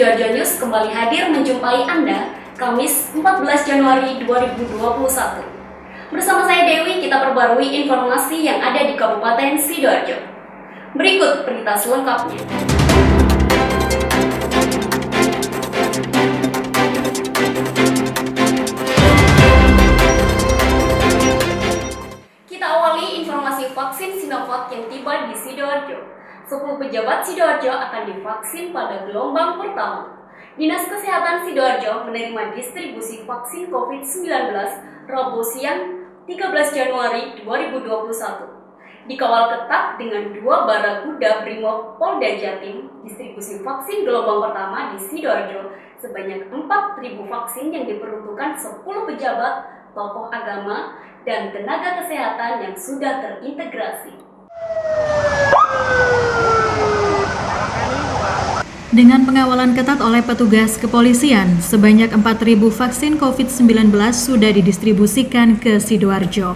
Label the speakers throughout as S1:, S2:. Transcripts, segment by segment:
S1: Sidoarjo News kembali hadir menjumpai Anda Kamis 14 Januari 2021. Bersama saya Dewi, kita perbarui informasi yang ada di Kabupaten Sidoarjo. Berikut berita selengkapnya. Kita awali informasi vaksin Sinovac yang tiba di Sidoarjo. 10 pejabat Sidoarjo akan divaksin pada gelombang pertama. Dinas Kesehatan Sidoarjo menerima distribusi vaksin COVID-19 Rabu siang 13 Januari 2021. Dikawal ketat dengan 2 barakuda Brimob Polda Jatim, distribusi vaksin gelombang pertama di Sidoarjo sebanyak 4.000 vaksin yang diperuntukkan 10 pejabat, tokoh agama, dan tenaga kesehatan yang sudah terintegrasi.
S2: Dengan pengawalan ketat oleh petugas kepolisian, sebanyak 4.000 vaksin COVID-19 sudah didistribusikan ke Sidoarjo.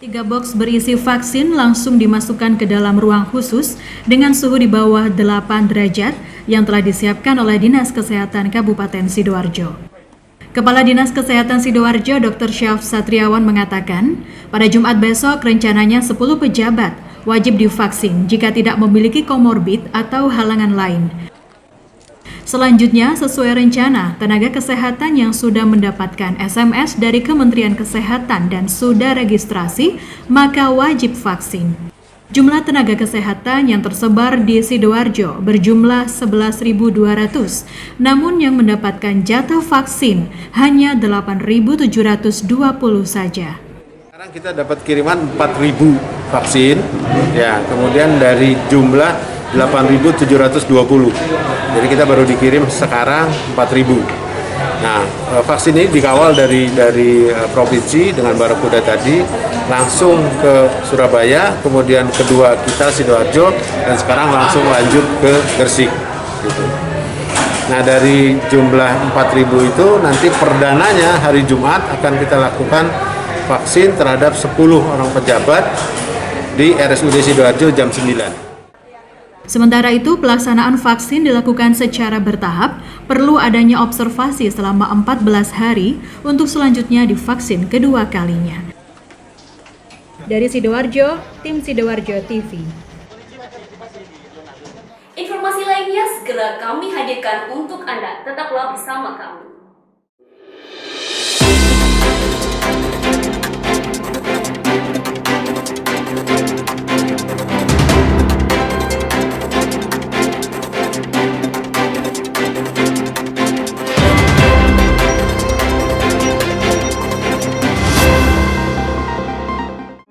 S2: 3 box berisi vaksin langsung dimasukkan ke dalam ruang khusus dengan suhu di bawah 8 derajat yang telah disiapkan oleh Dinas Kesehatan Kabupaten Sidoarjo. Kepala Dinas Kesehatan Sidoarjo Dr. Syaf Satriawan mengatakan, pada Jumat besok rencananya 10 pejabat wajib divaksin jika tidak memiliki komorbid atau halangan lain. Selanjutnya, sesuai rencana, tenaga kesehatan yang sudah mendapatkan SMS dari Kementerian Kesehatan dan sudah registrasi, maka wajib vaksin. Jumlah tenaga kesehatan yang tersebar di Sidoarjo berjumlah 11.200, namun yang mendapatkan jatah vaksin hanya 8.720 saja.
S3: Sekarang kita dapat kiriman 4.000 vaksin, ya, kemudian dari jumlah 8.720. Jadi kita baru dikirim sekarang 4.000. Nah, vaksin ini dikawal dari provinsi dengan barakuda tadi langsung ke Surabaya, kemudian kedua kita Sidoarjo, dan sekarang langsung lanjut ke Gresik. Gitu. Nah, dari jumlah 4.000 itu nanti perdananya hari Jumat akan kita lakukan vaksin terhadap 10 orang pejabat di RSUD Sidoarjo jam 9.
S2: Sementara itu, pelaksanaan vaksin dilakukan secara bertahap, perlu adanya observasi selama 14 hari untuk selanjutnya divaksin kedua kalinya. Dari Sidoarjo, tim Sidoarjo TV.
S1: Informasi lainnya segera kami hadirkan untuk Anda. Tetaplah bersama kami.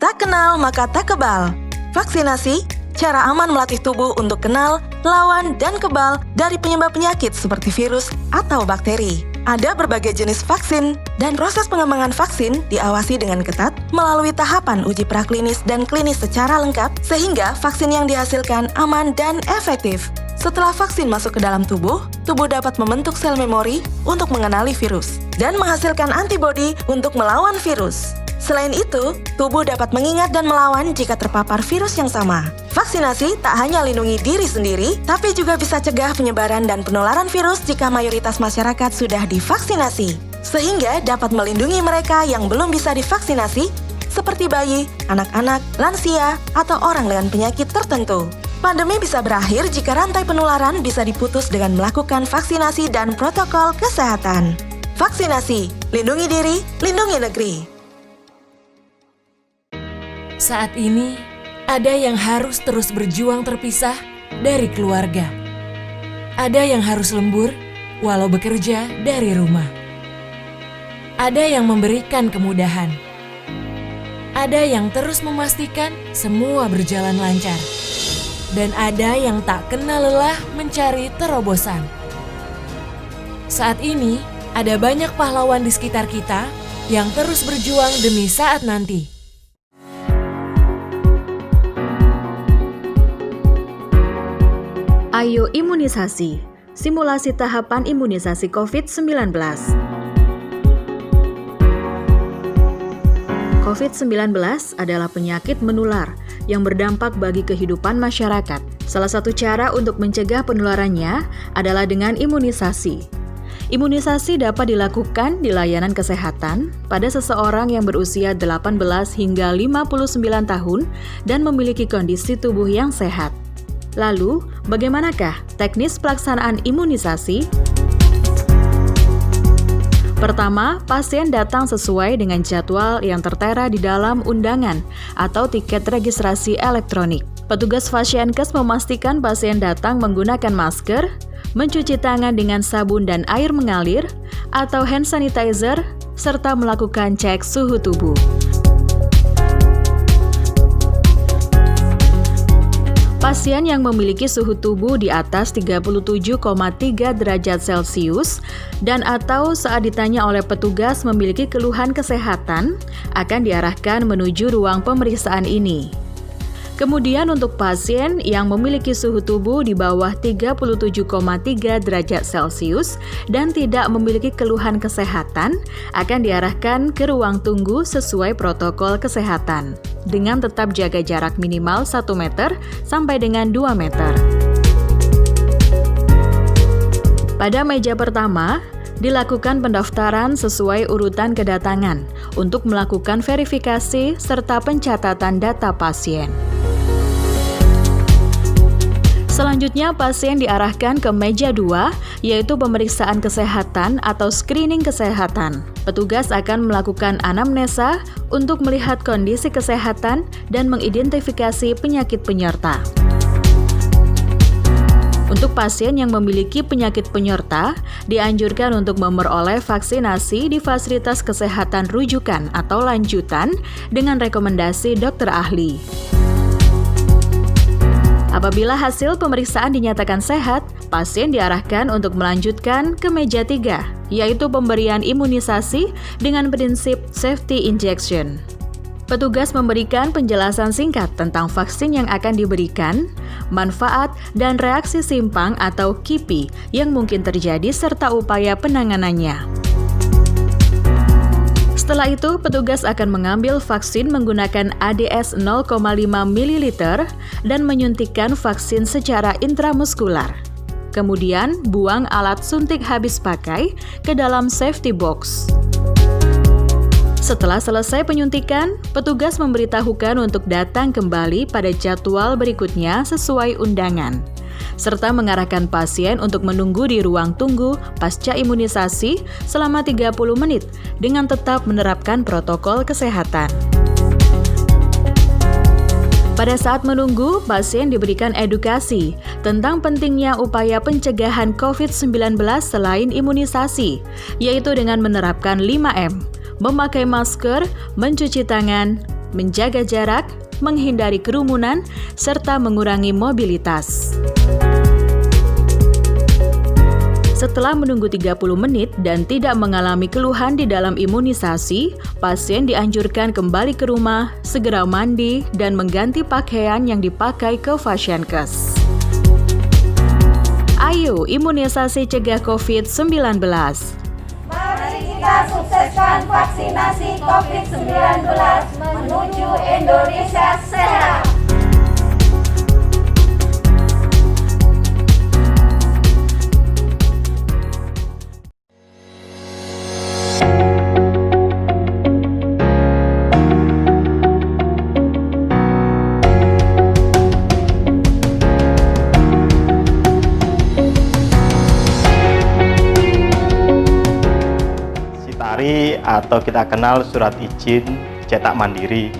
S4: Tak kenal maka tak kebal. Vaksinasi, cara aman melatih tubuh untuk kenal, lawan, dan kebal dari penyebab penyakit seperti virus atau bakteri. Ada berbagai jenis vaksin, dan proses pengembangan vaksin diawasi dengan ketat melalui tahapan uji praklinis dan klinis secara lengkap, sehingga vaksin yang dihasilkan aman dan efektif. Setelah vaksin masuk ke dalam tubuh dapat membentuk sel memori untuk mengenali virus dan menghasilkan antibodi untuk melawan virus. Selain itu, tubuh dapat mengingat dan melawan jika terpapar virus yang sama. Vaksinasi tak hanya lindungi diri sendiri, tapi juga bisa cegah penyebaran dan penularan virus jika mayoritas masyarakat sudah divaksinasi. Sehingga dapat melindungi mereka yang belum bisa divaksinasi, seperti bayi, anak-anak, lansia, atau orang dengan penyakit tertentu. Pandemi bisa berakhir jika rantai penularan bisa diputus dengan melakukan vaksinasi dan protokol kesehatan. Vaksinasi, lindungi diri, lindungi negeri.
S5: Saat ini, ada yang harus terus berjuang terpisah dari keluarga. Ada yang harus lembur walau bekerja dari rumah. Ada yang memberikan kemudahan. Ada yang terus memastikan semua berjalan lancar. Dan ada yang tak kenal lelah mencari terobosan. Saat ini, ada banyak pahlawan di sekitar kita yang terus berjuang demi saat nanti.
S2: Ayo imunisasi, simulasi tahapan imunisasi COVID-19. COVID-19 adalah penyakit menular yang berdampak bagi kehidupan masyarakat Salah satu cara untuk mencegah penularannya adalah dengan imunisasi. Imunisasi dapat dilakukan di layanan kesehatan pada seseorang yang berusia 18 hingga 59 tahun dan memiliki kondisi tubuh yang sehat. Lalu, bagaimanakah teknis pelaksanaan imunisasi? Pertama, pasien datang sesuai dengan jadwal yang tertera di dalam undangan atau tiket registrasi elektronik. Petugas Fasienkes memastikan pasien datang menggunakan masker, mencuci tangan dengan sabun dan air mengalir, atau hand sanitizer, serta melakukan cek suhu tubuh. Pasien yang memiliki suhu tubuh di atas 37,3 derajat Celcius dan atau saat ditanya oleh petugas memiliki keluhan kesehatan akan diarahkan menuju ruang pemeriksaan ini. Kemudian untuk pasien yang memiliki suhu tubuh di bawah 37,3 derajat Celcius dan tidak memiliki keluhan kesehatan akan diarahkan ke ruang tunggu sesuai protokol kesehatan dengan tetap jaga jarak minimal 1 meter sampai dengan 2 meter. Pada meja pertama, dilakukan pendaftaran sesuai urutan kedatangan untuk melakukan verifikasi serta pencatatan data pasien. Selanjutnya, pasien diarahkan ke meja 2, yaitu pemeriksaan kesehatan atau screening kesehatan. Petugas akan melakukan anamnesa untuk melihat kondisi kesehatan dan mengidentifikasi penyakit penyerta. Untuk pasien yang memiliki penyakit penyerta, dianjurkan untuk memperoleh vaksinasi di fasilitas kesehatan rujukan atau lanjutan dengan rekomendasi dokter ahli. Apabila hasil pemeriksaan dinyatakan sehat, pasien diarahkan untuk melanjutkan ke meja 3, yaitu pemberian imunisasi dengan prinsip safety injection. Petugas memberikan penjelasan singkat tentang vaksin yang akan diberikan, manfaat, dan reaksi simpang atau KIPI yang mungkin terjadi serta upaya penanganannya. Setelah itu, petugas akan mengambil vaksin menggunakan ADS 0,5 ml dan menyuntikkan vaksin secara intramuskular. Kemudian, buang alat suntik habis pakai ke dalam safety box. Setelah selesai penyuntikan, petugas memberitahukan untuk datang kembali pada jadwal berikutnya sesuai undangan, serta mengarahkan pasien untuk menunggu di ruang tunggu pasca imunisasi selama 30 menit dengan tetap menerapkan protokol kesehatan. Pada saat menunggu, pasien diberikan edukasi tentang pentingnya upaya pencegahan COVID-19 selain imunisasi, yaitu dengan menerapkan 5M, memakai masker, mencuci tangan, menjaga jarak, menghindari kerumunan, serta mengurangi mobilitas. Setelah menunggu 30 menit dan tidak mengalami keluhan di dalam imunisasi, pasien dianjurkan kembali ke rumah, segera mandi, dan mengganti pakaian yang dipakai ke Fasienkes. Ayo imunisasi cegah COVID-19.
S6: Mari kita sukseskan vaksinasi COVID-19 menuju Indonesia sehat.
S7: Atau kita kenal surat izin cetak mandiri.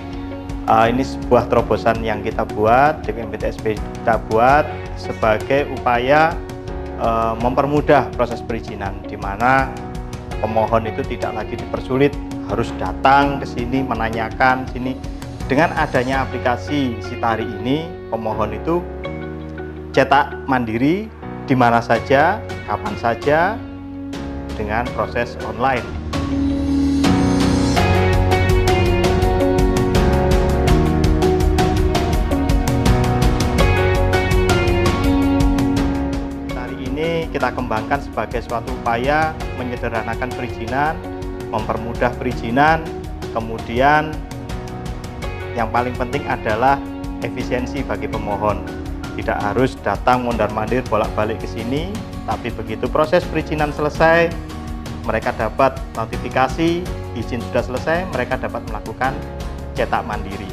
S7: Ini sebuah terobosan yang kita buat, DPMPTSP kita buat sebagai upaya mempermudah proses perizinan, di mana pemohon itu tidak lagi dipersulit harus datang ke sini menanyakan sini. Dengan adanya aplikasi Sitari ini, pemohon itu cetak mandiri di mana saja, kapan saja, dengan proses online. Kita kembangkan sebagai suatu upaya menyederhanakan perizinan, mempermudah perizinan, kemudian yang paling penting adalah efisiensi bagi pemohon, di tidak harus datang mondar-mandir bolak-balik ke sini, tapi begitu proses perizinan selesai, mereka dapat notifikasi izin sudah selesai, mereka dapat melakukan cetak mandiri.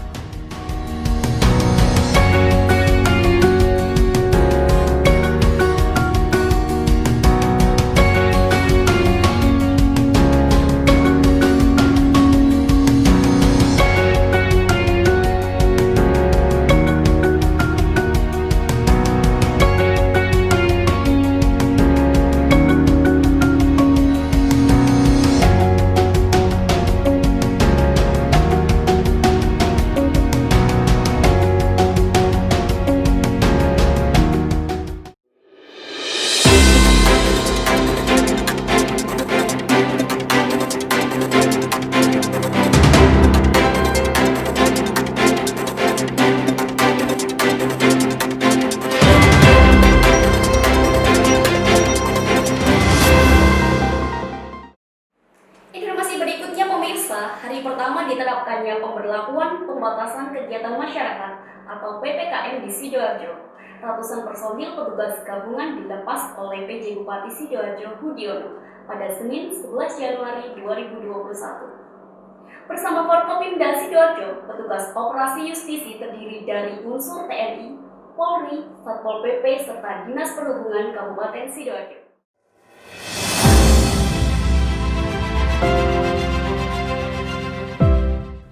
S1: Informasi berikutnya pemirsa, hari pertama diterapkannya pemberlakuan pembatasan kegiatan masyarakat atau PPKM di Sidoarjo. Ratusan personil petugas gabungan dilepas oleh PJ Bupati Sidoarjo Hudiono pada Senin 11 Januari 2021. Bersama Forkopimda Sidoarjo, petugas operasi justisi terdiri dari unsur TNI, Polri, Satpol PP, serta Dinas Perhubungan Kabupaten Sidoarjo.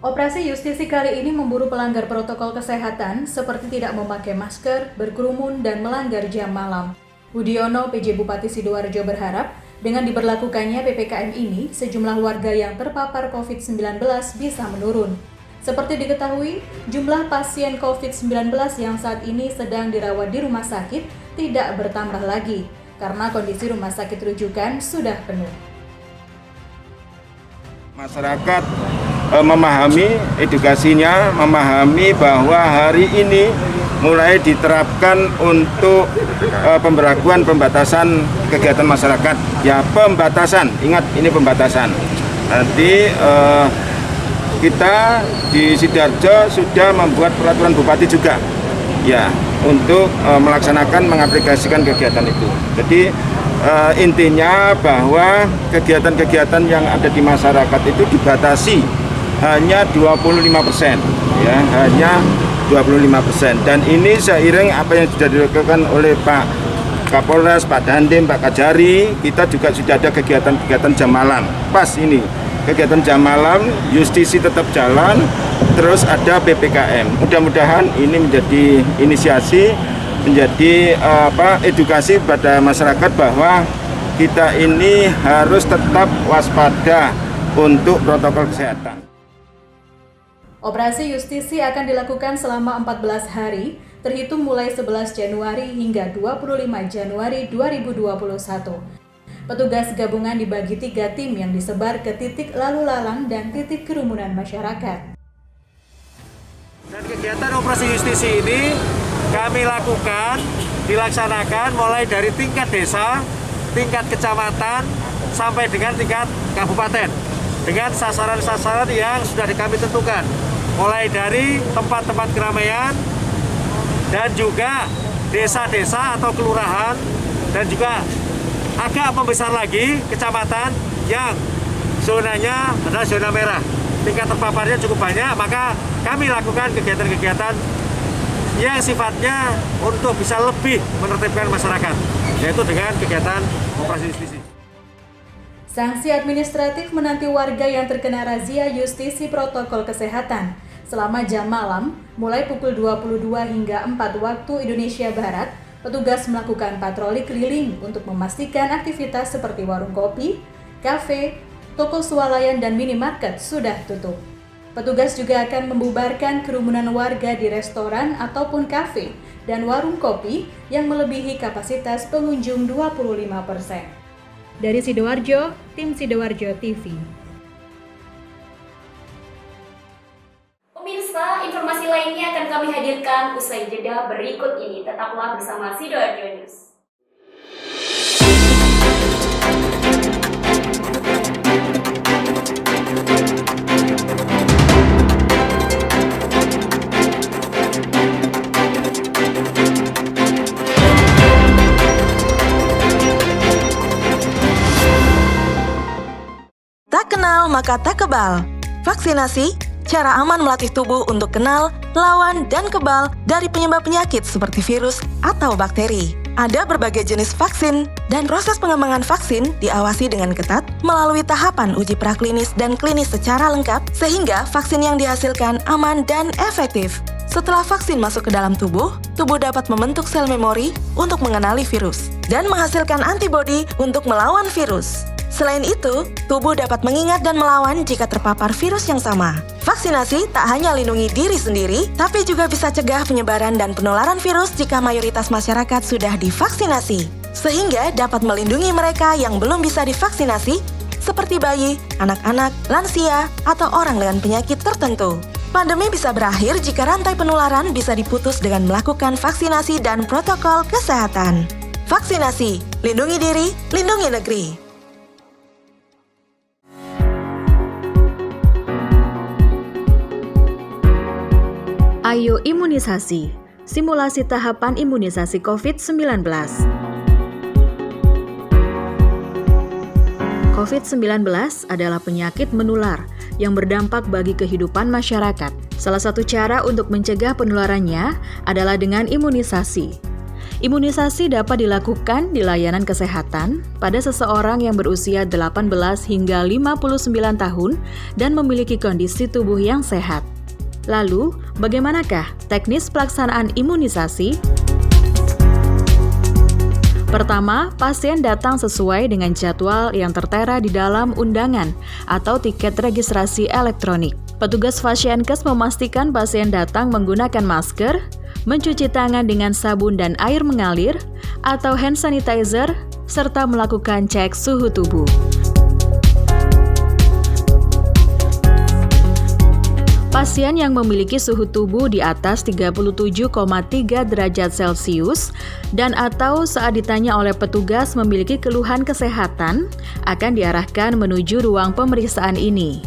S2: Operasi justisi kali ini memburu pelanggar protokol kesehatan seperti tidak memakai masker, berkerumun, dan melanggar jam malam. Hudiono, PJ Bupati Sidoarjo berharap dengan diberlakukannya PPKM ini, sejumlah warga yang terpapar COVID-19 bisa menurun. Seperti diketahui, jumlah pasien COVID-19 yang saat ini sedang dirawat di rumah sakit tidak bertambah lagi, karena kondisi rumah sakit rujukan sudah penuh.
S8: Masyarakat memahami edukasinya, memahami bahwa hari ini mulai diterapkan untuk pembatasan kegiatan masyarakat. Ya, pembatasan, ingat ini pembatasan. Nanti kita di Sidoarjo sudah membuat peraturan bupati juga, ya, untuk melaksanakan mengaplikasikan kegiatan itu. Jadi intinya bahwa kegiatan-kegiatan yang ada di masyarakat itu dibatasi hanya 25%, ya, hanya 25%. Dan ini seiring apa yang sudah dilakukan oleh Pak Kapolres, Pak Dandim, Pak Kajari, kita juga sudah ada kegiatan-kegiatan jam malam. Pas ini kegiatan jam malam, justisi tetap jalan, terus ada PPKM. Mudah-mudahan ini menjadi inisiasi, menjadi edukasi pada masyarakat bahwa kita ini harus tetap waspada untuk protokol kesehatan.
S2: Operasi justisi akan dilakukan selama 14 hari, terhitung mulai 11 Januari hingga 25 Januari 2021. Petugas gabungan dibagi 3 tim yang disebar ke titik lalu lalang dan titik kerumunan masyarakat.
S9: Dan kegiatan operasi justisi ini kami lakukan, dilaksanakan mulai dari tingkat desa, tingkat kecamatan, sampai dengan tingkat kabupaten. Dengan sasaran-sasaran yang sudah kami tentukan. Mulai dari tempat-tempat keramaian, dan juga desa-desa atau kelurahan, dan juga agak membesar lagi kecamatan yang zonanya adalah zona merah. Tingkat terpaparnya cukup banyak, maka kami lakukan kegiatan-kegiatan yang sifatnya untuk bisa lebih menertibkan masyarakat, yaitu dengan kegiatan operasi justisi.
S2: Sanksi administratif menanti warga yang terkena razia justisi protokol kesehatan. Selama jam malam, mulai pukul 22 hingga 4 waktu Indonesia Barat, petugas melakukan patroli keliling untuk memastikan aktivitas seperti warung kopi, kafe, toko swalayan, dan minimarket sudah tutup. Petugas juga akan membubarkan kerumunan warga di restoran ataupun kafe dan warung kopi yang melebihi kapasitas pengunjung 25%. Dari Sidoarjo, tim Sidoarjo TV.
S1: Pemirsa, informasi lainnya akan kami hadirkan usai jeda berikut ini. Tetaplah bersama Sidoarjo News.
S4: kenal maka tak kebal. Vaksinasi, cara aman melatih tubuh untuk kenal, lawan, dan kebal dari penyebab penyakit seperti virus atau bakteri. Ada berbagai jenis vaksin, dan proses pengembangan vaksin diawasi dengan ketat melalui tahapan uji praklinis dan klinis secara lengkap, sehingga vaksin yang dihasilkan aman dan efektif. Setelah vaksin masuk ke dalam tubuh dapat membentuk sel memori untuk mengenali virus dan menghasilkan antibodi untuk melawan virus. Selain itu, tubuh dapat mengingat dan melawan jika terpapar virus yang sama. Vaksinasi tak hanya lindungi diri sendiri, tapi juga bisa cegah penyebaran dan penularan virus jika mayoritas masyarakat sudah divaksinasi, sehingga dapat melindungi mereka yang belum bisa divaksinasi, seperti bayi, anak-anak, lansia, atau orang dengan penyakit tertentu. Pandemi bisa berakhir jika rantai penularan bisa diputus dengan melakukan vaksinasi dan protokol kesehatan. Vaksinasi, lindungi diri, lindungi negeri.
S2: Ayo imunisasi, simulasi tahapan imunisasi COVID-19. COVID-19 adalah penyakit menular yang berdampak bagi kehidupan masyarakat. Salah satu cara untuk mencegah penularannya adalah dengan imunisasi. Imunisasi dapat dilakukan di layanan kesehatan pada seseorang yang berusia 18 hingga 59 tahun dan memiliki kondisi tubuh yang sehat. Lalu, bagaimanakah teknis pelaksanaan imunisasi? Pertama, pasien datang sesuai dengan jadwal yang tertera di dalam undangan atau tiket registrasi elektronik. Petugas Fasienkes memastikan pasien datang menggunakan masker, mencuci tangan dengan sabun dan air mengalir, atau hand sanitizer, serta melakukan cek suhu tubuh. Pasien yang memiliki suhu tubuh di atas 37,3 derajat Celcius dan atau saat ditanya oleh petugas memiliki keluhan kesehatan akan diarahkan menuju ruang pemeriksaan ini.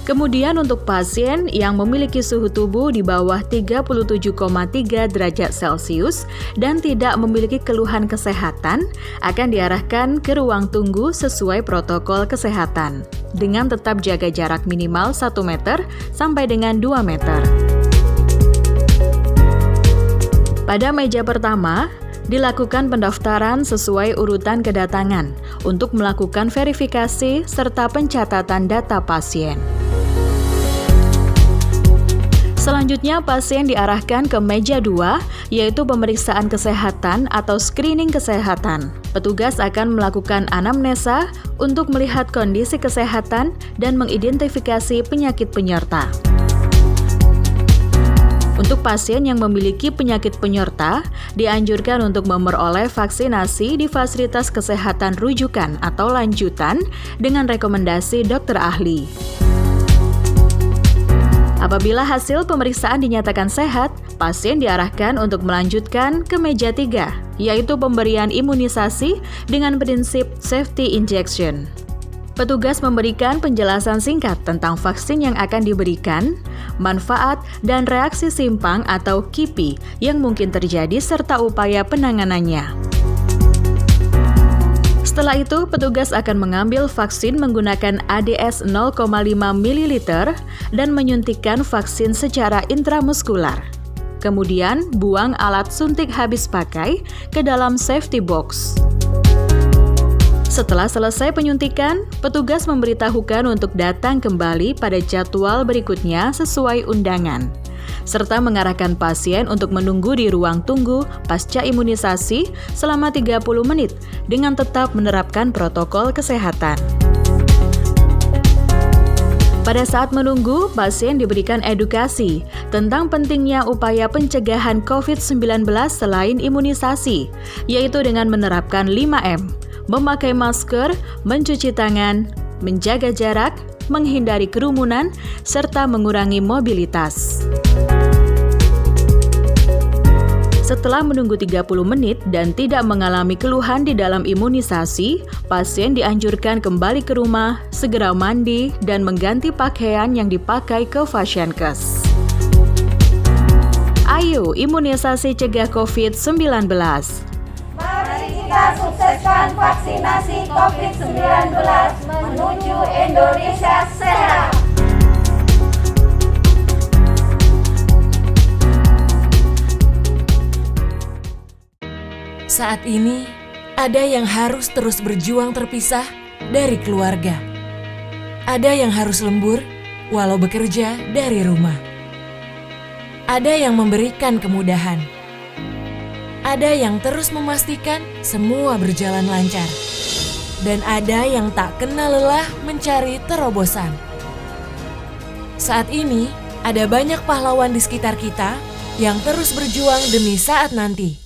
S2: Kemudian untuk pasien yang memiliki suhu tubuh di bawah 37,3 derajat Celcius dan tidak memiliki keluhan kesehatan akan diarahkan ke ruang tunggu sesuai protokol kesehatan dengan tetap jaga jarak minimal 1 meter sampai dengan 2 meter. Pada meja pertama, dilakukan pendaftaran sesuai urutan kedatangan untuk melakukan verifikasi serta pencatatan data pasien. Selanjutnya, pasien diarahkan ke meja 2, yaitu pemeriksaan kesehatan atau screening kesehatan. Petugas akan melakukan anamnesa untuk melihat kondisi kesehatan dan mengidentifikasi penyakit penyerta. Untuk pasien yang memiliki penyakit penyerta, dianjurkan untuk memperoleh vaksinasi di fasilitas kesehatan rujukan atau lanjutan dengan rekomendasi dokter ahli. Apabila hasil pemeriksaan dinyatakan sehat, pasien diarahkan untuk melanjutkan ke meja 3, yaitu pemberian imunisasi dengan prinsip safety injection. Petugas memberikan penjelasan singkat tentang vaksin yang akan diberikan, manfaat, dan reaksi simpang atau KIPI yang mungkin terjadi serta upaya penanganannya. Setelah itu, petugas akan mengambil vaksin menggunakan ADS 0,5 ml dan menyuntikkan vaksin secara intramuskular. Kemudian, buang alat suntik habis pakai ke dalam safety box. Setelah selesai penyuntikan, petugas memberitahukan untuk datang kembali pada jadwal berikutnya sesuai undangan, serta mengarahkan pasien untuk menunggu di ruang tunggu pasca imunisasi selama 30 menit dengan tetap menerapkan protokol kesehatan. Pada saat menunggu, pasien diberikan edukasi tentang pentingnya upaya pencegahan COVID-19 selain imunisasi, yaitu dengan menerapkan 5M, memakai masker, mencuci tangan, menjaga jarak, menghindari kerumunan, serta mengurangi mobilitas. Setelah menunggu 30 menit dan tidak mengalami keluhan di dalam imunisasi, pasien dianjurkan kembali ke rumah, segera mandi, dan mengganti pakaian yang dipakai ke Fasienkes. Ayo imunisasi cegah COVID-19.
S6: Mari kita sukseskan vaksinasi COVID-19 menuju menuju Indonesia sehat.
S5: Saat ini, ada yang harus terus berjuang terpisah dari keluarga. Ada yang harus lembur walau bekerja dari rumah. Ada yang memberikan kemudahan. Ada yang terus memastikan semua berjalan lancar. Dan ada yang tak kenal lelah mencari terobosan. Saat ini, ada banyak pahlawan di sekitar kita yang terus berjuang demi saat nanti.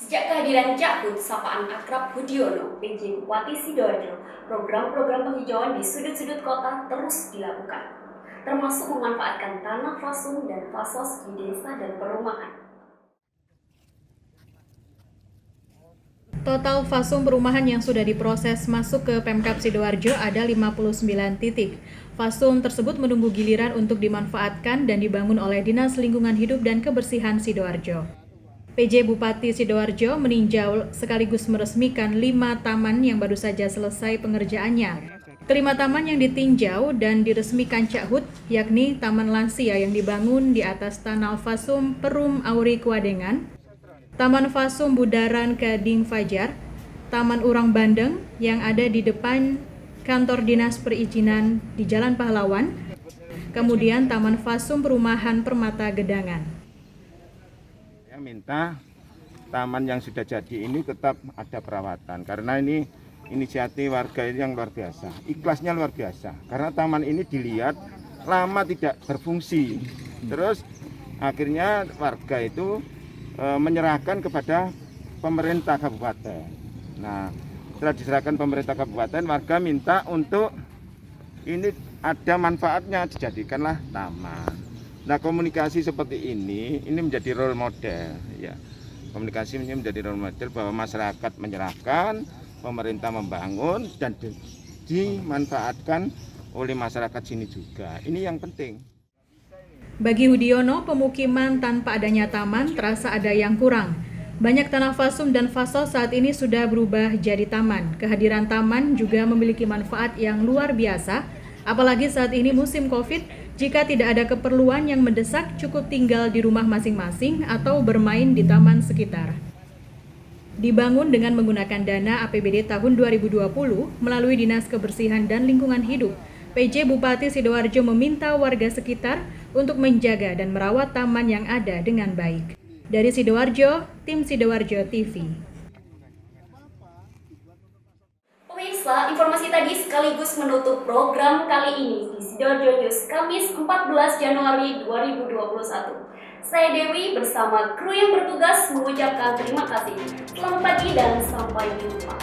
S1: Sejak kehadiran Cak Hud, sapaan akrab Hudiono, PJ Bupati Sidoarjo, program-program penghijauan di sudut-sudut kota terus dilakukan, termasuk memanfaatkan tanah fasum dan fasos di desa dan perumahan.
S2: Total fasum perumahan yang sudah diproses masuk ke Pemkab Sidoarjo ada 59 titik. Fasum tersebut menunggu giliran untuk dimanfaatkan dan dibangun oleh Dinas Lingkungan Hidup dan Kebersihan Sidoarjo. PJ Bupati Sidoarjo meninjau sekaligus meresmikan 5 taman yang baru saja selesai pengerjaannya. Kelima taman yang ditinjau dan diresmikan Cak Hud, yakni Taman Lansia yang dibangun di atas Tanah Fasum Perum Auri Kuadengan, Taman Fasum Budaran Kading Fajar, Taman Urang Bandeng yang ada di depan kantor Dinas Perizinan di Jalan Pahlawan, kemudian Taman Fasum Perumahan Permata Gedangan.
S8: Minta taman yang sudah jadi ini tetap ada perawatan karena ini inisiatif warga ini yang luar biasa, ikhlasnya luar biasa karena taman ini dilihat lama tidak berfungsi, terus akhirnya warga itu menyerahkan kepada pemerintah kabupaten. Nah, setelah diserahkan pemerintah kabupaten, warga minta untuk ini ada manfaatnya dijadikanlah taman. Nah, komunikasi seperti ini menjadi role model, ya. Komunikasi ini menjadi role model bahwa masyarakat menyerahkan, pemerintah membangun dan dimanfaatkan oleh masyarakat sini juga. Ini yang penting.
S2: Bagi Hudiono, pemukiman tanpa adanya taman terasa ada yang kurang. Banyak tanah fasum dan fasos saat ini sudah berubah jadi taman. Kehadiran taman juga memiliki manfaat yang luar biasa, apalagi saat ini musim Covid. Jika tidak ada keperluan yang mendesak, cukup tinggal di rumah masing-masing atau bermain di taman sekitar. Dibangun dengan menggunakan dana APBD tahun 2020 melalui Dinas Kebersihan dan Lingkungan Hidup, PJ Bupati Sidoarjo meminta warga sekitar untuk menjaga dan merawat taman yang ada dengan baik. Dari Sidoarjo, tim Sidoarjo TV.
S1: Pemirsa, informasi tadi sekaligus menutup program kali ini di Sidoarjo News Kamis 14 Januari 2021. Saya Dewi bersama kru yang bertugas mengucapkan terima kasih. Selamat pagi dan sampai jumpa.